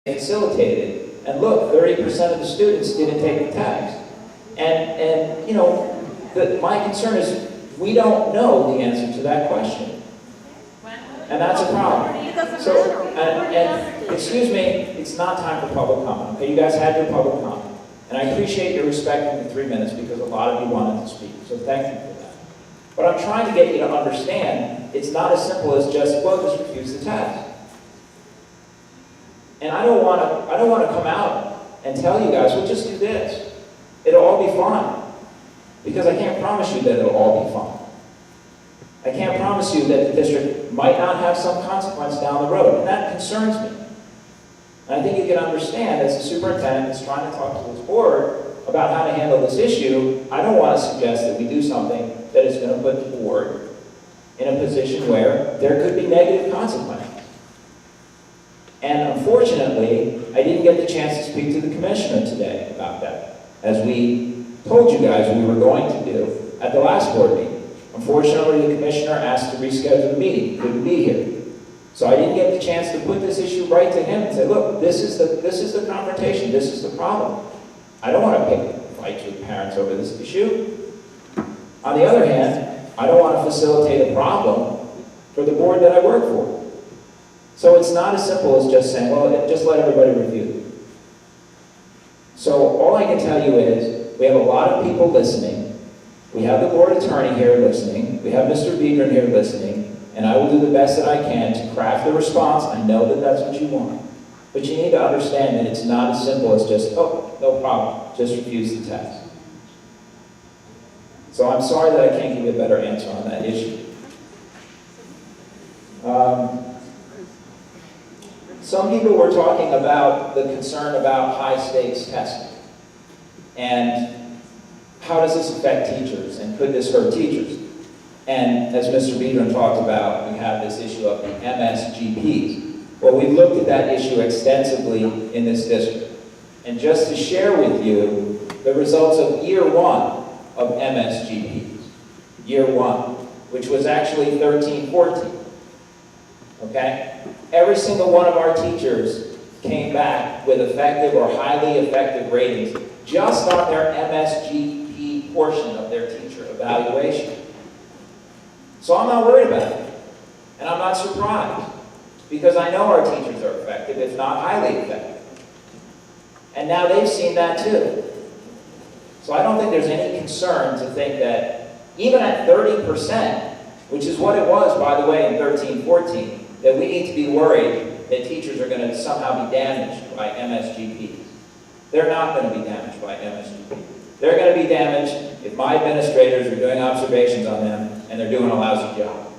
facilitated it. And look, 30% of the students didn't take the test. And you know, my concern is we don't know the answer to that question. And that's a problem. So, and excuse me, it's not time for public comment. Okay, you guys had your public comment. And I appreciate your respecting the 3 minutes because a lot of you wanted to speak. So thank you for that. But I'm trying to get you to understand it's not as simple as just, well, just refuse the test. And I don't want to come out and tell you guys, well, just do this. It'll all be fine. Because I can't promise you that it'll all be fine. I can't promise you that the district might not have some consequence down the road, and that concerns me. And I think you can understand, as the superintendent is trying to talk to this board about how to handle this issue, I don't want to suggest that we do something that is going to put the board in a position where there could be negative consequences. And unfortunately, I didn't get the chance to speak to the commissioner today about that, as we told you guys we were going to do at the last board meeting. Unfortunately, the commissioner asked to reschedule the meeting, couldn't be here. So I didn't get the chance to put this issue right to him and say, look, this is the confrontation, this is the problem. I don't want to pick fights with parents over this issue. On the other hand, I don't want to facilitate a problem for the board that I work for. So it's not as simple as just saying, well, just let everybody review it. So all I can tell you is, we have a lot of people listening. We have the board attorney here listening. We have Mr. Biedron here listening. And I will do the best that I can to craft the response. I know that that's what you want. But you need to understand that it's not as simple as just, oh, no problem, just refuse the test. So I'm sorry that I can't give you a better answer on that issue. Some people were talking about the concern about high-stakes testing. And how does this affect teachers? And could this hurt teachers? And as Mr. Biedron talked about, we have this issue of the MSGPs. Well, we've looked at that issue extensively in this district. And just to share with you the results of year one of MSGPs, year one, which was actually 13-14, okay? Every single one of our teachers came back with effective or highly effective ratings just on their MSGP portion of their teacher evaluation. So I'm not worried about it. And I'm not surprised, because I know our teachers are effective, if not highly effective. And now they've seen that too. So I don't think there's any concern to think that even at 30%, which is what it was, by the way, in 13-14, that we need to be worried that teachers are going to somehow be damaged by MSGPs. They're not going to be damaged by MSGPs. They're going to be damaged if my administrators are doing observations on them and they're doing a lousy job.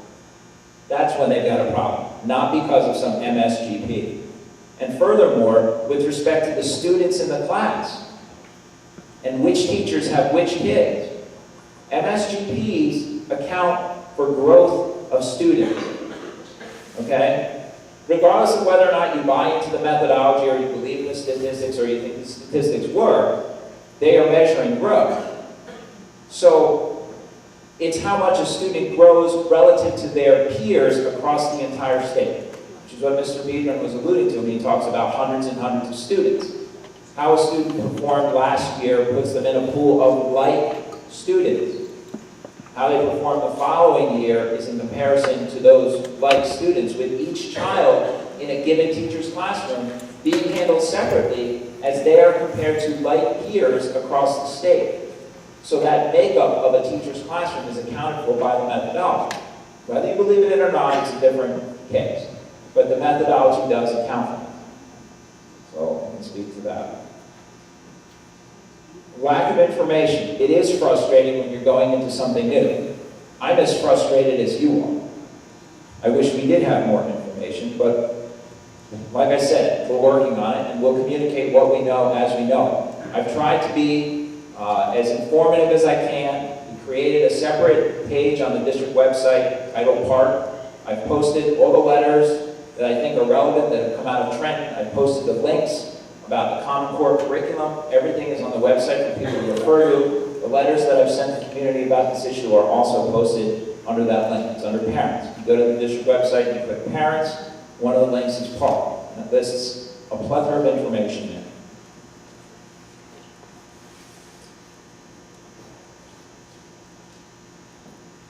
That's when they've got a problem, not because of some MSGP. And furthermore, with respect to the students in the class and which teachers have which kids, MSGPs account for growth of students. Okay? Regardless of whether or not you buy into the methodology or you believe in the statistics or you think the statistics work, they are measuring growth. So it's how much a student grows relative to their peers across the entire state, which is what Mr. Biedron was alluding to when he talks about hundreds and hundreds of students. How a student performed last year puts them in a pool of like students. How they perform the following year is in comparison to those like students, with each child in a given teacher's classroom being handled separately as they are compared to like peers across the state. So that makeup of a teacher's classroom is accounted for by the methodology. Whether you believe it or not, it's a different case. But the methodology does account for that. So I can speak to that. Lack of information. It is frustrating when you're going into something new. I'm as frustrated as you are. I wish we did have more information, but like I said, we're working on it, and we'll communicate what we know as we know it. I've tried to be as informative as I can. We created a separate page on the district website titled Park. I've posted all the letters that I think are relevant that have come out of Trenton. I've posted the links about the Common Core curriculum. Everything is on the website for people to refer to. The letters that I've sent to the community about this issue are also posted under that link. It's under Parents. If you go to the district website and you click Parents, one of the links is Park. And it lists a plethora of information there.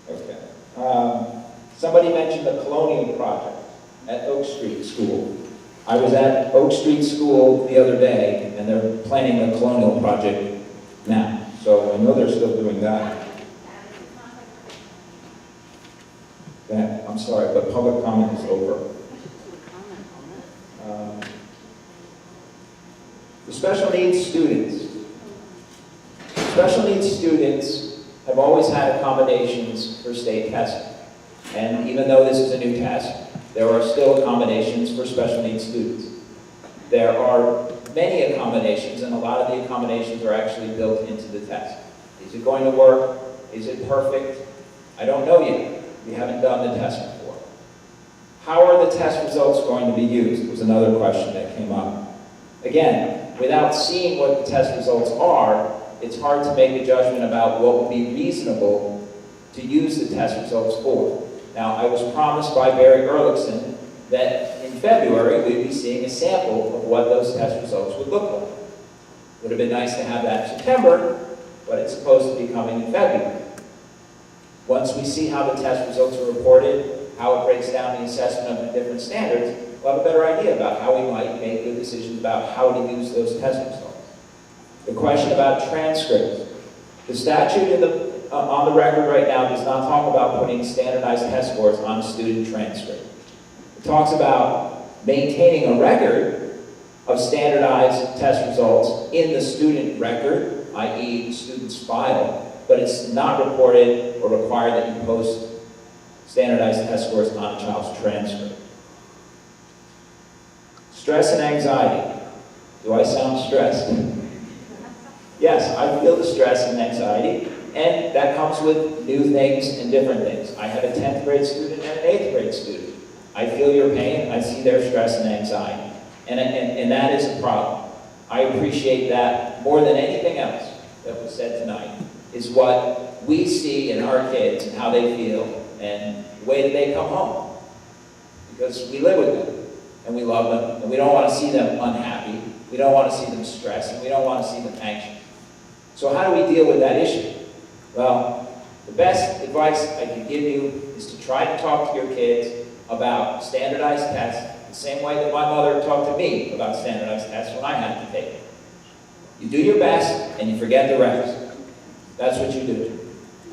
Okay. Somebody mentioned the Colonial Project at Oak Street School. I was at Oak Street School the other day, and they're planning the Colonial Project now. So I know they're still doing that. I'm sorry, but public comment is over. The special needs students. Special needs students have always had accommodations for state testing. And even though this is a new test, there are still accommodations for special needs students. There are many accommodations, and a lot of the accommodations are actually built into the test. Is it going to work? Is it perfect? I don't know yet. We haven't done the test before. How are the test results going to be used? Was another question that came up. Again, without seeing what the test results are, it's hard to make a judgment about what would be reasonable to use the test results for. Now, I was promised by Barry Ehrlichson that in February we'd be seeing a sample of what those test results would look like. It would have been nice to have that in September, but it's supposed to be coming in February. Once we see how the test results are reported, how it breaks down the assessment of the different standards, we'll have a better idea about how we might make good decisions about how to use those test results. The question about transcripts. The statute on the record right now does not talk about putting standardized test scores on a student transcript. It talks about maintaining a record of standardized test results in the student record, i.e. the student's file, but it's not reported or required that you post standardized test scores on a child's transcript. Stress and anxiety. Do I sound stressed? Yes, I feel the stress and anxiety, and that comes with new things and different things. I have a 10th grade student and an 8th grade student. I feel your pain, I see their stress and anxiety, and that is a problem. I appreciate that more than anything else that was said tonight, is what we see in our kids and how they feel and the way that they come home. Because we live with them, and we love them, and we don't want to see them unhappy, we don't want to see them stressed, and we don't want to see them anxious. So how do we deal with that issue? Well, the best advice I can give you is to try to talk to your kids about standardized tests the same way that my mother talked to me about standardized tests when I had to take it. You do your best, and you forget the rest. That's what you do.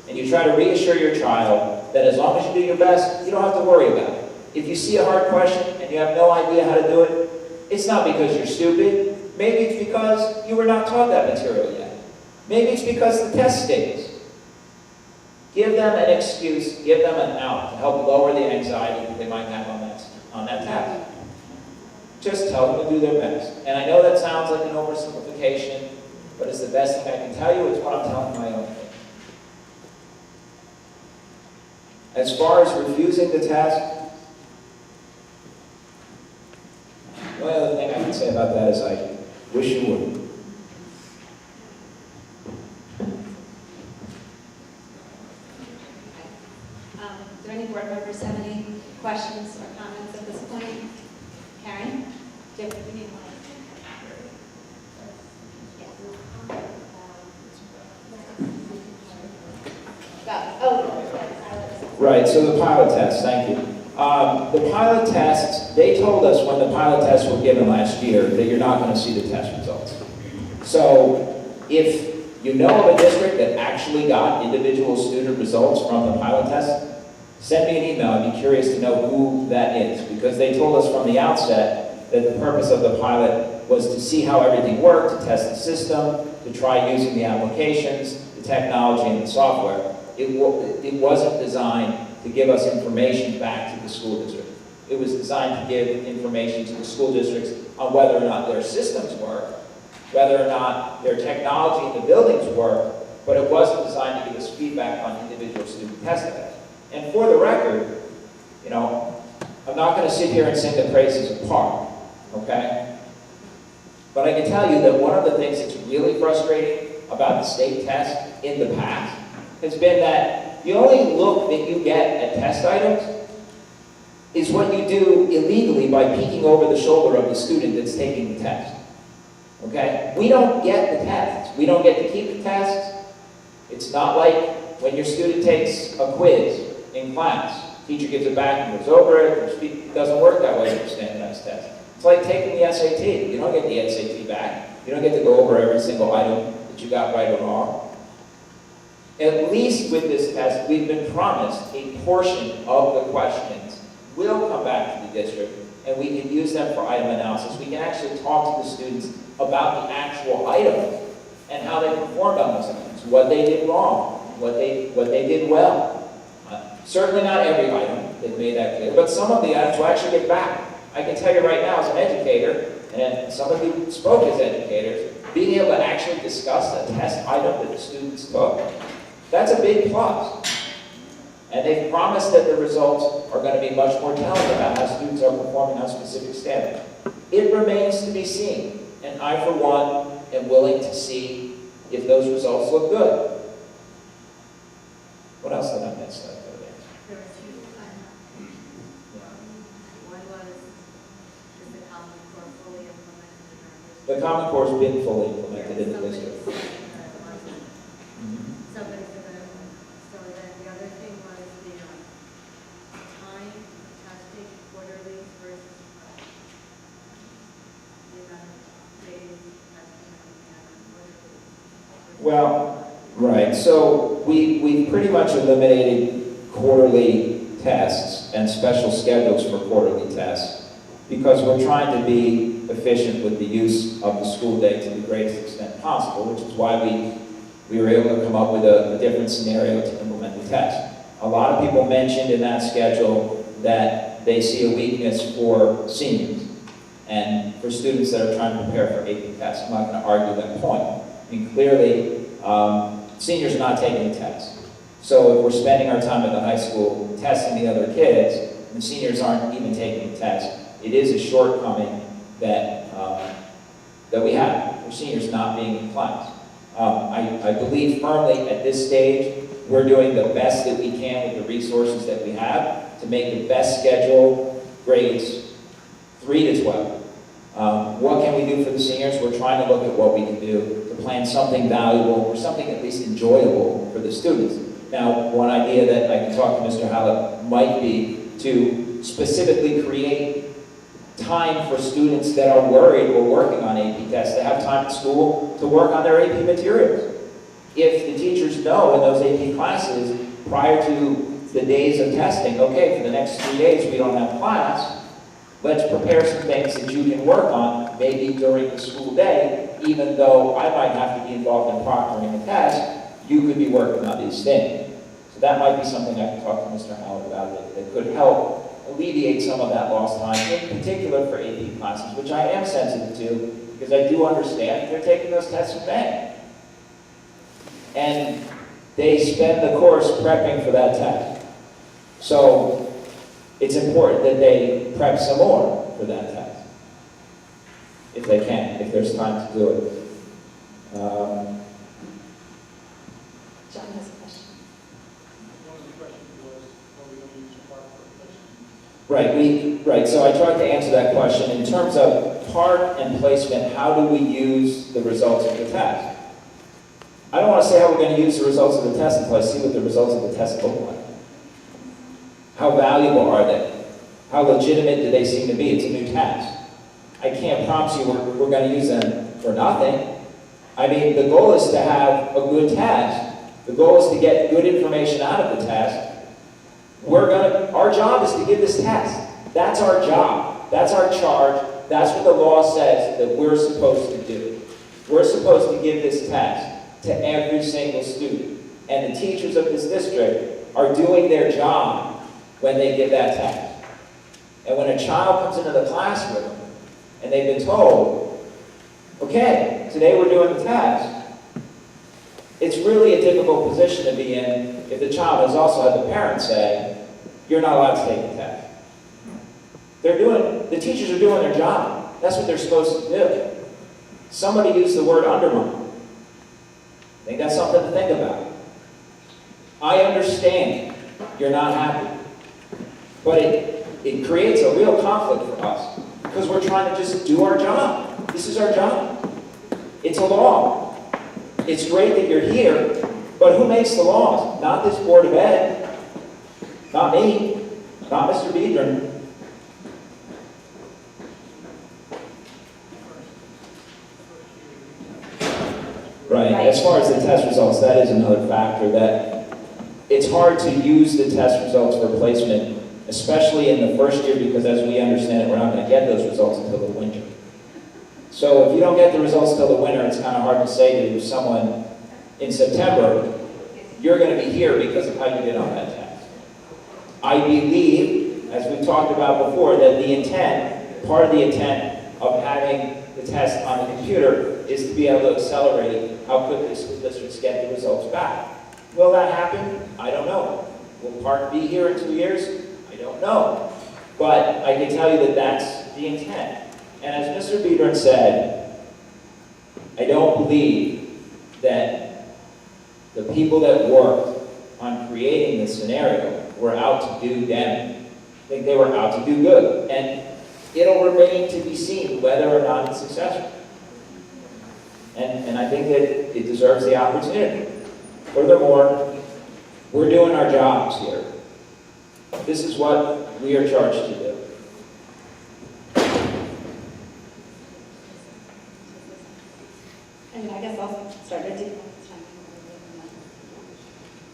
And you try to reassure your child that as long as you do your best, you don't have to worry about it. If you see a hard question and you have no idea how to do it, it's not because you're stupid. Maybe it's because you were not taught that material yet. Maybe it's because the test stinks. Give them an excuse, give them an out to help lower the anxiety that they might have on that test. Just tell them to do their best. And I know that sounds like an oversimplification, but it's the best thing I can tell you. It's what I'm telling my own kids. As far as refusing the test, the only other thing I can say about that is I wish you wouldn't. Do any board members have any questions or comments at this point? Karen? Do you have any more? Right, so the pilot test, thank you. The pilot tests, they told us when the pilot tests were given last year that you're not going to see the test results. So if you know of a district that actually got individual student results from the pilot test, send me an email. I'd be curious to know who that is, because they told us from the outset that the purpose of the pilot was to see how everything worked, to test the system, to try using the applications, the technology, and the software. It wasn't designed to give us information back to the school district. It was designed to give information to the school districts on whether or not their systems work, whether or not their technology in the buildings work, but it wasn't designed to give us feedback on individual student testing. And for the record, you know, I'm not going to sit here and sing the praises of PAR, okay? But I can tell you that one of the things that's really frustrating about the state test in the past has been that the only look that you get at test items is what you do illegally by peeking over the shoulder of the student that's taking the test. Okay? We don't get the tests. We don't get to keep the tests. It's not like when your student takes a quiz in class. Teacher gives it back and goes over it. It doesn't work that way with a standardized test. It's like taking the SAT. You don't get the SAT back. You don't get to go over every single item that you got right or wrong. At least with this test, we've been promised a portion of the questions will come back to the district, and we can use them for item analysis. We can actually talk to the students about the actual items and how they performed on those items, what they did wrong, what they did well. Certainly not every item, they've made that clear, but some of the items will actually get back. I can tell you right now as an educator, and some of you spoke as educators, being able to actually discuss a test item that the students took, that's a big plus. And they've promised that the results are going to be much more telling about how students are performing on specific standards. It remains to be seen, and I, for one, am willing to see if those results look good. What else did I miss? There were two. One was, is the Common Core fully implemented in our district? The Common Core has been fully implemented in the district. Somebody said that. So then the other thing was the time of testing quarterly versus the amount of days testing that we have on quarterly. Well, right. So we pretty much eliminated quarterly tests and special schedules for quarterly tests because we're trying to be efficient with the use of the school day to the greatest extent possible, which is why we were able to come up with a different scenario to implement the test. A lot of people mentioned in that schedule that they see a weakness for seniors and for students that are trying to prepare for AP tests. I'm not going to argue that point. I mean, clearly, seniors are not taking the test. So if we're spending our time at the high school testing the other kids, and seniors aren't even taking the test, it is a shortcoming that we have for seniors not being in class. I believe firmly at this stage, we're doing the best that we can with the resources that we have to make the best schedule grades 3 to 12. What can we do for the seniors? We're trying to look at what we can do to plan something valuable or something at least enjoyable for the students. Now, one idea that I can talk to Mr. Hallett might be to specifically create time for students that are worried or working on AP tests to have time at school to work on their AP materials. If the teachers know in those AP classes prior to the days of testing, okay, for the next 3 days we don't have class, let's prepare some things that you can work on maybe during the school day, even though I might have to be involved in proctoring the test, you could be working on these things. So that might be something I can talk to Mr. Howard about that could help alleviate some of that lost time, in particular for AP classes, which I am sensitive to because I do understand they're taking those tests in May. And they spend the course prepping for that test. So it's important that they prep some more for that test, if they can, if there's time to do it. John has a question. One of the questions was, are we going to use park for placement? Right, so I tried to answer that question. In terms of park and placement, how do we use the results of the test? I don't want to say how we're going to use the results of the test until I see what the results of the test look like. How valuable are they? How legitimate do they seem to be? It's a new test. I can't promise you we're going to use them for nothing. I mean, the goal is to have a good test. The goal is to get good information out of the test. Our job is to give this test. That's our job. That's our charge. That's what the law says that we're supposed to do. We're supposed to give this test to every single student. And the teachers of this district are doing their job when they give that test. And when a child comes into the classroom and they've been told, okay, today we're doing the test, it's really a difficult position to be in if the child has also had the parent say, you're not allowed to take the test. The teachers are doing their job. That's what they're supposed to do. Somebody used the word undermine. I think that's something to think about. I understand you're not happy, but it creates a real conflict for us because we're trying to just do our job. This is our job. It's a law. It's great that you're here, but who makes the laws? Not this Board of Ed. Not me. Not Mr. Biedron. Right. As far as the test results, that is another factor that it's hard to use the test results for placement, especially in the first year, because as we understand it, we're not going to get those results until the winter. So if you don't get the results till the winter, it's kind of hard to say to someone in September, you're going to be here because of how you did on that test. I believe, as we talked about before, that the intent, part of the intent of having the test on the computer is to be able to accelerate how quickly school districts get the results back. Will that happen? I don't know. Will Park be here in 2 years? I don't know. But I can tell you that that's the intent. And as Mr. Biedron said, I don't believe that the people that worked on creating this scenario were out to do them. I think they were out to do good. And it'll remain to be seen whether or not it's successful. And I think that it deserves the opportunity. Furthermore, we're doing our jobs here. This is what we are charged to do. I mean, I guess I'll start to do.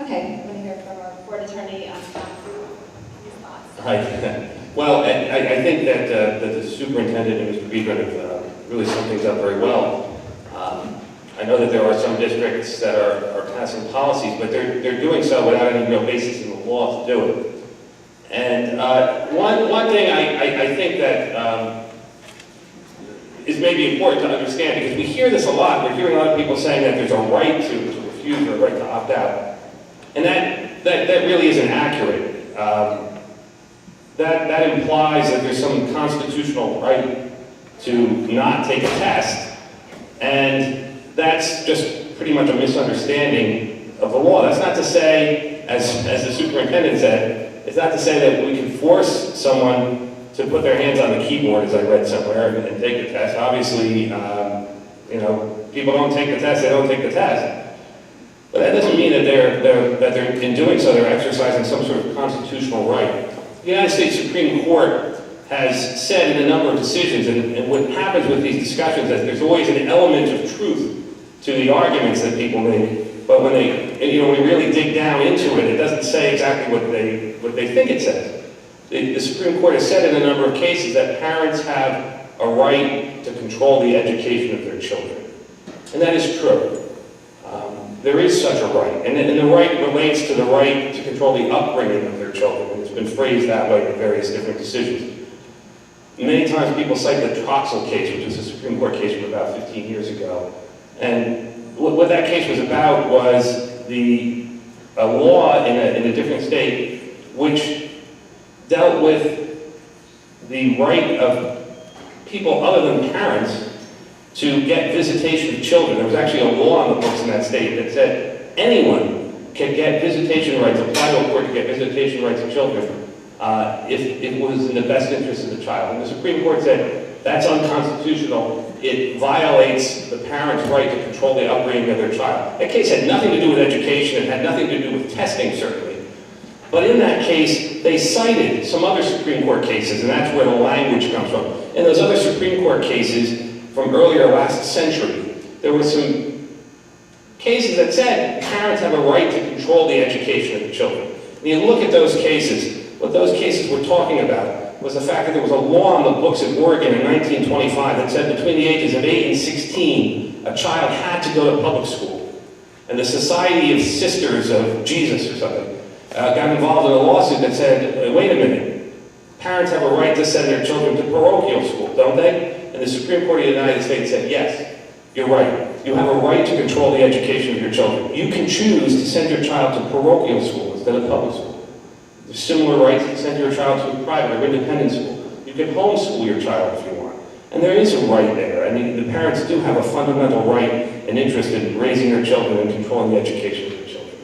Okay, I'm going to hear from our board attorney on his thoughts. Hi. Well, I think that the superintendent and Mr. Biedron have really summed things up very well. I know that there are some districts that are passing policies, but they're doing so without any real basis in the law to do it. And one thing I think that is maybe important to understand, because we hear this a lot. We're hearing a lot of people saying that there's a right to refuse or a right to opt out. And that really isn't accurate. That implies that there's some constitutional right to not take a test, and that's just pretty much a misunderstanding of the law. That's not to say, as the superintendent said, it's not to say that we can force someone to put their hands on the keyboard, as I read somewhere, and take the test. Obviously, people don't take the test, they don't take the test. But that doesn't mean that they're in doing so, they're exercising some sort of constitutional right. The United States Supreme Court has said in a number of decisions, and what happens with these discussions is there's always an element of truth to the arguments that people make, but when we really dig down into it, it doesn't say exactly what they think it says. The Supreme Court has said in a number of cases that parents have a right to control the education of their children, and that is true. There is such a right, and the right relates to the right to control the upbringing of their children, and it's been phrased that way in various different decisions. Many times people cite the Troxel case, which was a Supreme Court case from about 15 years ago. And what that case was about was a law in a different state which dealt with the right of people other than parents to get visitation of children. There was actually a law in the books in that state that said anyone can get visitation rights, apply to a court to get visitation rights of children if it was in the best interest of the child. And the Supreme Court said that's unconstitutional. It violates the parent's right to control the upbringing of their child. That case had nothing to do with education. It had nothing to do with testing, certainly. But in that case, they cited some other Supreme Court cases, and that's where the language comes from. In those other Supreme Court cases from earlier last century, there were some cases that said parents have a right to control the education of the children. And you look at those cases, what those cases were talking about was the fact that there was a law on the books in Oregon in 1925 that said between the ages of 8 and 16, a child had to go to public school. And the Society of Sisters of Jesus or something got involved in a lawsuit that said, wait a minute, parents have a right to send their children to parochial school, don't they? And the Supreme Court of the United States said, yes, you're right. You have a right to control the education of your children. You can choose to send your child to parochial school instead of public school. There's similar rights to send your child to a private or independent school. You can homeschool your child if you want. And there is a right there. I mean, the parents do have a fundamental right and interest in raising their children and controlling the education of their children.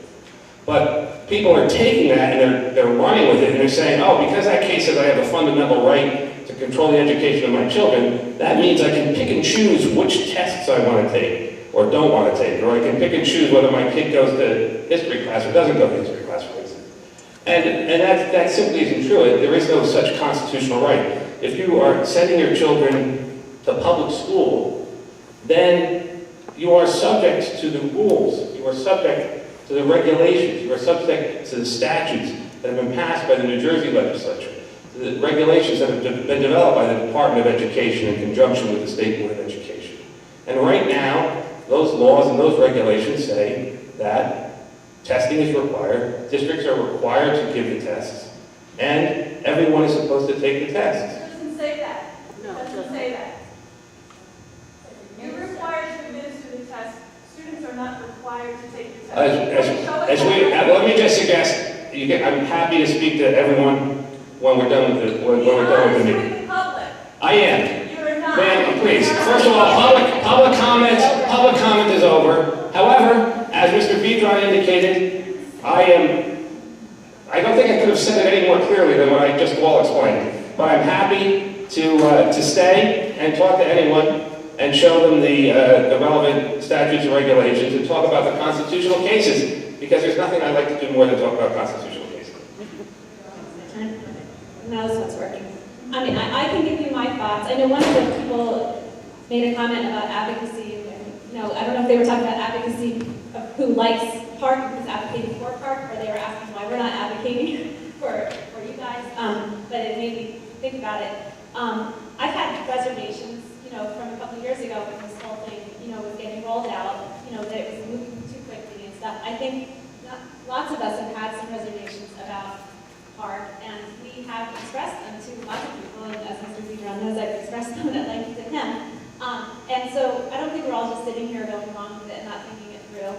But people are taking that and they're running with it, and they're saying, oh, because that case says I have a fundamental right to control the education of my children, that means I can pick and choose which tests I want to take or don't want to take, or I can pick and choose whether my kid goes to history class or doesn't go to history class, for instance. And that simply isn't true. There is no such constitutional right. If you are sending your children to public school, then you are subject to the rules, you are subject to the regulations, you are subject to the statutes that have been passed by the New Jersey legislature, to the regulations that have been developed by the Department of Education in conjunction with the State Board of Education. And right now, those laws and those regulations say that testing is required, districts are required to give the tests, and everyone is supposed to take the tests. It doesn't say that. No, It doesn't say that. You're required to administer the test. Students are not required to take the test. Let me just suggest, I'm happy to speak to everyone when we're done with the meeting. With the public. I am. You're not. Ma'am, please. First of all, public comment is over. However, as Mr. Vidron indicated, I don't think I could have said it any more clearly than what I just well explained. But I'm happy to stay and talk to anyone and show them the relevant statutes and regulations and talk about the constitutional cases, because there's nothing I'd like to do more than talk about constitutional cases. Now this one's working. I mean, I can give you my thoughts. I know one of the people made a comment about advocacy. I don't know if they were talking about advocacy of who likes park, who's advocating for park, or they were asking why we're not advocating for you guys. But it made me think about it. I've had reservations, from a couple of years ago when this whole thing, was getting rolled out, that it was moving too quickly and stuff. I think lots of us have had some reservations about park, and we have expressed them to lots of people, and as Mr. Vidron knows, I've expressed them at length to him. And so I don't think we're all just sitting here going along with it and not thinking it through.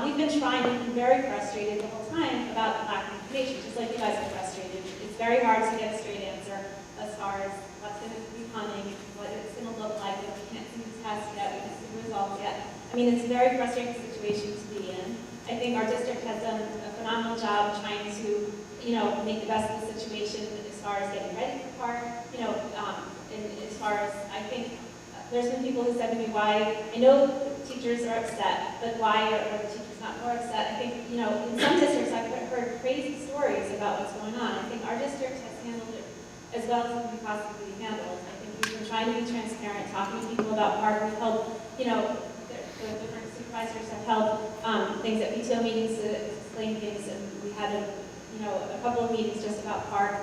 We've been trying, we've been very frustrated the whole time about lack of information, just like you guys are frustrated. It's very hard to get a straight answer as far as what's going to be coming, what it's going to look like, if we can't see the test yet, we can't see the results yet. I mean, it's a very frustrating situation to be in. I think our district has done a phenomenal job trying to, make the best of the situation as far as getting ready for park, and as far as, I think, there's been people who said to me, why, I know teachers are upset, but why are the teachers not more upset? I think, in some districts I've heard crazy stories about what's going on. I think our district has handled it as well as it can possibly be handled. I think we've been trying to be transparent, talking to people about park. We've held, the different supervisors have held things at PTO meetings to explain things, and we had a couple of meetings just about park.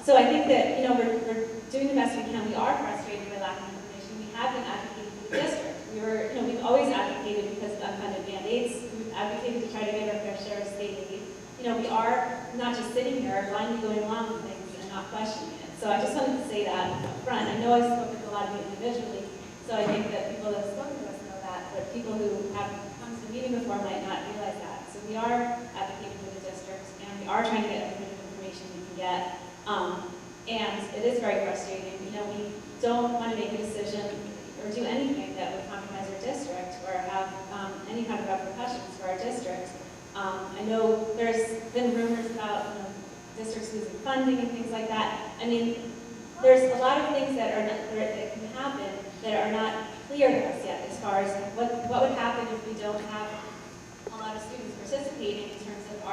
So I think that, we're doing the best we can. We are frustrated by lack of information. We have been advocating for the district. We've always advocated because of unfunded mandates. We've advocated to try to get our fair share of state aid. We are not just sitting here blindly going along with things and not questioning it. So I just wanted to say that up front. I know I've spoken to a lot of you individually, so I think that people that have spoken to us know that, but people who have come to the meeting before might not realize that. So we are advocating for the district, and we are trying to get every bit of information we can get. And it is very frustrating. We don't want to make a decision or do anything that would compromise our district or have any kind of repercussions for our district. I know there's been rumors about districts losing funding and things like that. I mean, there's a lot of things that can happen that are not clear to us yet as far as what would happen if we don't have a lot of students participating in terms of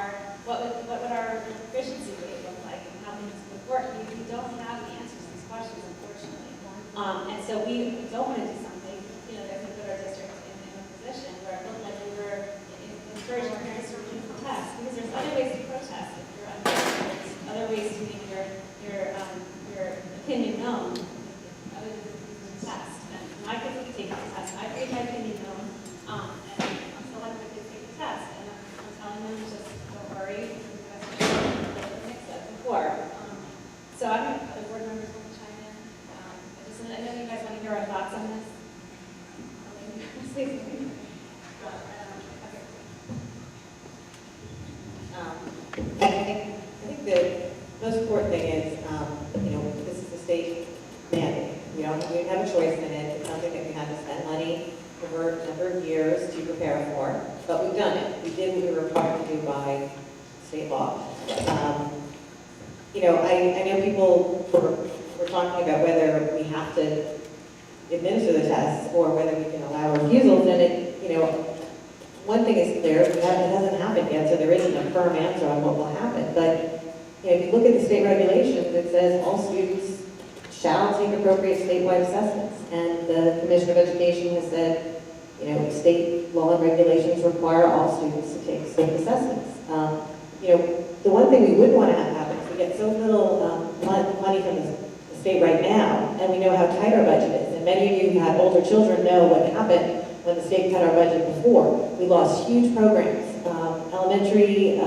what would our proficiency rate look like and how things would work. We don't have the answers to these questions, unfortunately. And so we don't want to do something, that could put our district in a position where it looked like we were encouraging parents to protest, because there's other ways to protest if you're unfair. There's other ways to make your opinion known other than the test. And my kids will be taking the test. I've made my opinion known, and I'm still having my kids take the test. And I'm telling them just don't worry, because like I said before. So I don't know if other board members want to chime in. I know you guys want to hear our thoughts on this. I think the most important thing is, this is a state mandate. We don't have a choice in it. It's something that we had to spend money over a number of years to prepare for. but we've done it. We did what we were required to do by state law. You know, I know people were talking about whether we have to administer the tests or whether we can allow refusals, and it, you know, one thing is clear, it hasn't happened yet, so there isn't a firm answer on what will happen, but, you know, if you look at the state regulations, it says all students shall take appropriate statewide assessments, and the Commissioner of Education has said, you know, state law and regulations require all students to take state assessments. You know, the one thing we would want to have happen is we get so little money from the state right now, and we know how tight our budget is, and many of you who have older children know what happened when the state cut our budget before. We lost huge programs, elementary,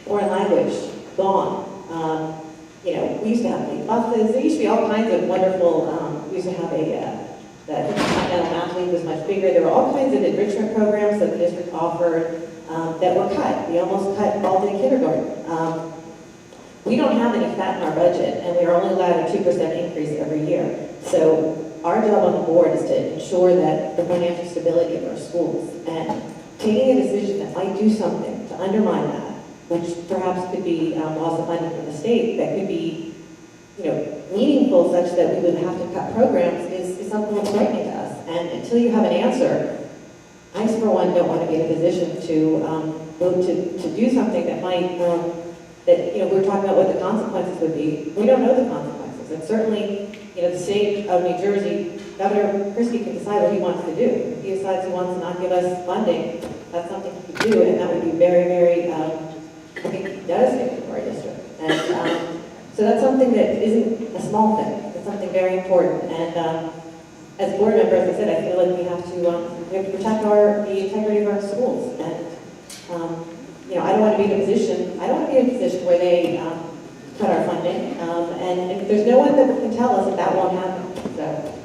foreign language, gone. You know, we used to have big buses, there used to be all kinds of wonderful, we used to have the Continental Math League was much bigger. There were all kinds of enrichment programs that the district offered that were cut. We almost cut all day kindergarten. We don't have any fat in our budget, and we are only allowed a 2% increase every year. So our job on the board is to ensure that the financial stability of our schools, and taking a decision that might do something to undermine that, which perhaps could be loss of funding from the state, that could be, you know, meaningful such that we would have to cut programs, is something that's frightening to us. And until you have an answer, I, for one, don't want to be in a position to vote to do something that might, that, you know, we're talking about what the consequences would be. We don't know the consequences. And certainly, you know, the state of New Jersey, Governor Christie can decide what he wants to do. If he decides he wants to not give us funding, that's something he could do, and that would be very, very, I think, devastating for our district. And so that's something that isn't a small thing. It's something very important. And as board members, as I said, I feel like we have to protect the integrity of our schools. And you know, I don't want to be in a position where they cut our funding. And if there's no one that can tell us that won't happen. So.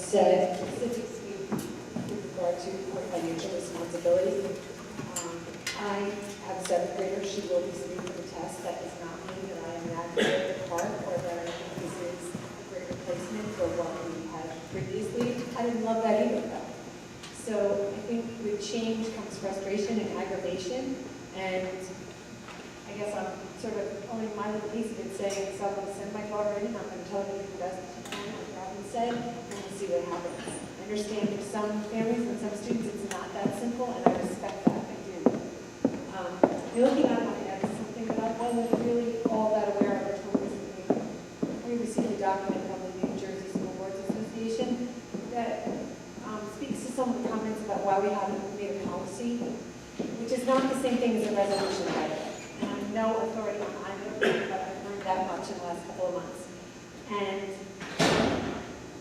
Said specifically with regard to her financial responsibility. I have a seventh grader. She will be sitting for the test. That does not mean that I am not at the part or that I think this is a great replacement for what we had previously. I didn't love that either, though. So I think with change comes frustration and aggravation, and I guess I'm sort of owning my little piece of it, saying, so I'm going to send my daughter in, and I'm going to tell her to do the best that she can, like Robin said, and we'll see what happens. I understand for some families and some students it's not that simple, and I respect that, I do. Looking at my head is something that I wasn't really all that aware of until recently. We received a document from the New Jersey School Boards Association that speaks to some of the comments about why we haven't made a policy, which is not the same thing as a resolution, by the way. And I'm no authority on either, but I've learned that much in the last couple of months. And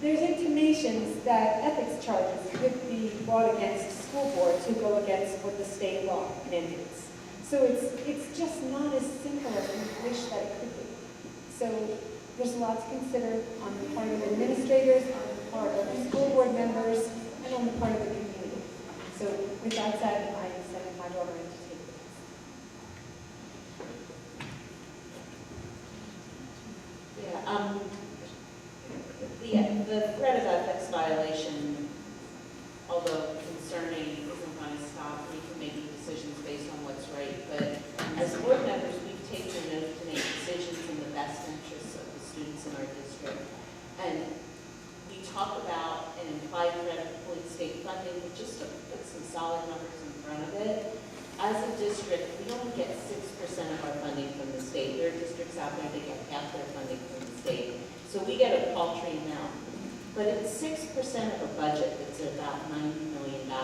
there's intimations that ethics charges could be brought against school boards who go against what the state law mandates. So it's just not as simple as we wish that it could be. So there's a lot to consider on the part of administrators, on the part of the school board members, and on the part of the community. So with that said, I am sending my daughter in to take the test. The threat of ethics violation, although concerning, isn't going to stop me from making decisions based on what's right. But as board members, we've taken an oath to make decisions in the best interests of the students in our district. And we talk about an implied threat of pulling state funding, but just to put some solid numbers in front of it, as a district, we only get 6% of our funding from the state. There are districts out there that get half their funding from the state. So we get a paltry amount. But it's 6% of a budget that's about $90 million. 6%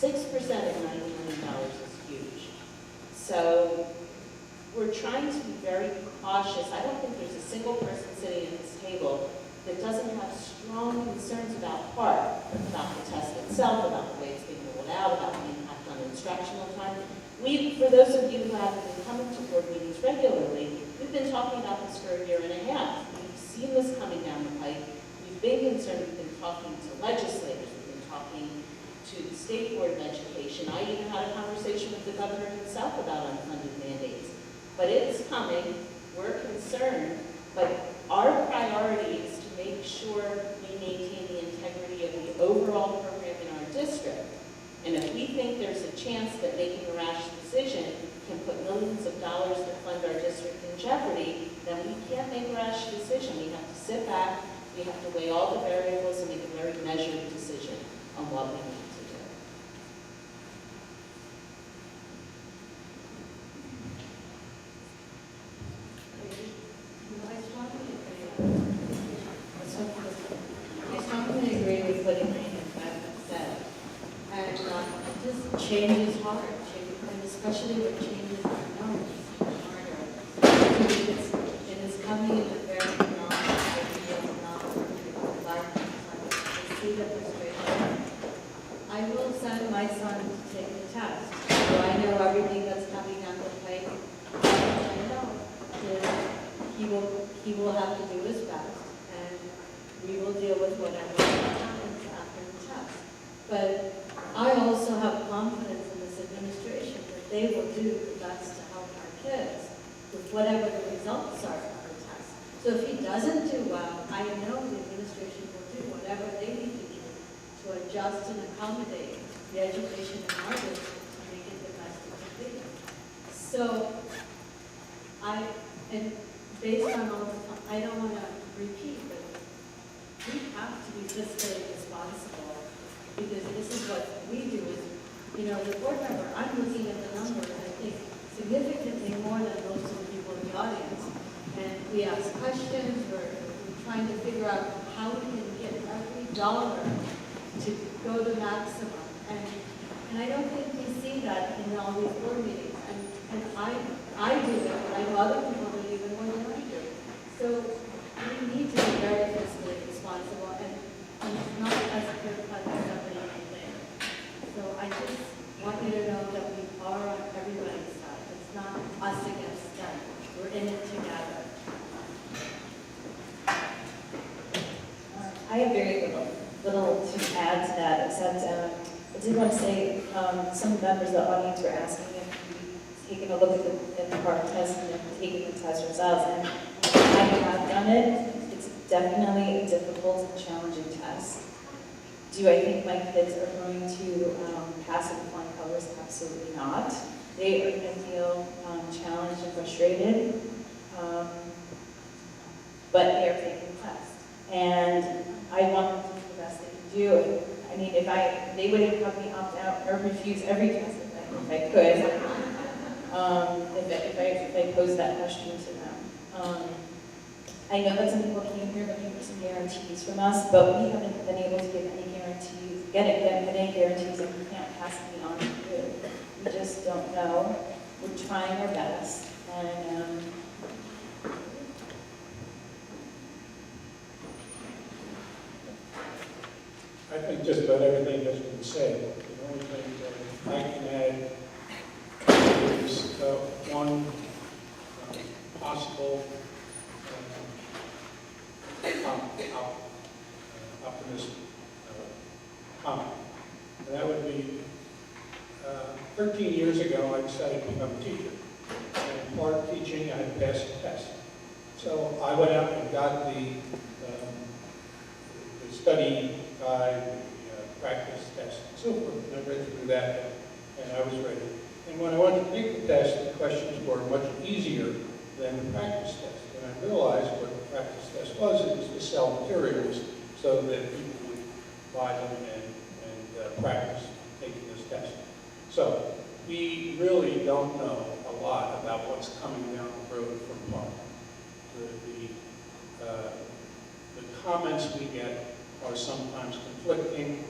of $90 million is huge. So we're trying to be very cautious. I don't think there's a single person sitting at this table that doesn't have strong concerns about part, about the test itself, about the way it's being rolled out, about the impact on instructional time. For those of you who haven't been coming to board meetings regularly, we've been talking about this for a year and a half. We've seen this coming down the pike. We've been concerned, we've been talking to legislators, we've been talking to the State Board of Education. I even had a conversation with the governor himself about unfunded mandates. But it's coming, we're concerned, but our priority is to make sure we maintain the integrity of the overall program in our district. And if we think there's a chance that making a rash decision can put millions of dollars to fund our district in jeopardy, then we can't make a rash decision. We have to sit back, we have to weigh all the variables and make a very measured decision on what we need to do. I strongly agree with what Elaine has said. And this change is hard, and especially when changes are known, it's harder. It is coming in a very non-environment. I see the frustration. I will send my son to take the test, so I know everything that's coming down the pike. I know is he will have to do his best, and we will deal with whatever happens after the test. But I also have confidence in this administration that they will do the best to help our kids with whatever the results are of the test. So if he doesn't do well, I know the administration will do whatever they need to do to adjust and accommodate the education in our district to make it the best it can be. So and based on all the, I don't want to repeat, but we have to be fiscally responsible, because this is what we do is, the board member, I'm looking at the numbers, I think significantly more than most of the people in the audience. And we ask questions, we're trying to figure out how we can get every dollar to go to maximum. And I don't think we see that in all these board meetings. And I do it, but I know other people do even more than I do. So we need to be very fiscally responsible, and not as clear-cut as everybody thinks. So I just want you to know that we are on everybody's side. It's not us against them. We're in it together. I have very little to add to that, except I did want to say some members of the audience were asking if we've taken a look at the part test and if taken the test ourselves, and I have done it. It's definitely a difficult and challenging test. Do I think my kids are going to pass it with flying colors? Absolutely not. They are going to feel challenged and frustrated, but they are taking the test. And I want them to do the best they can do. I mean, they would have helped me opt out or refuse every test if I could, if I posed that question to them. I know that some people came here looking for some guarantees from us, but we haven't been able to give any guarantees, any guarantees that we can't pass any on to you. We just don't know. We're trying our best, and I think just about everything has been said. The only thing that I can add is one possible optimistic comment. And that would be 13 years ago, I decided to become a teacher. And part of teaching, I had to pass a test. So I went out and got the study guide, the practice test, and so forth. And I read through that, and I was ready. And when I went to take the test, the questions were much easier than the practice test. And I realized what the practice test was. It was to sell materials so that people would buy them and practice taking this test. So we really don't know a lot about what's coming down the road from Park. The comments we get are sometimes conflicting,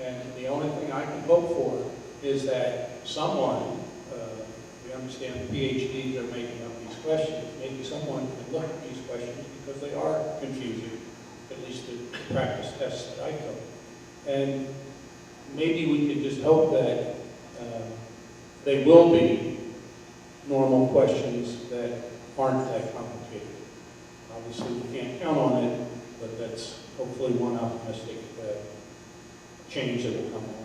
and the only thing I can hope for is that someone, we understand the PhDs are making up these questions, maybe someone can look at these questions because they are confusing, at least the practice tests that I took. And maybe we could just hope that they will be normal questions that aren't that complicated. Obviously, we can't count on it, but that's hopefully one optimistic change that will come along.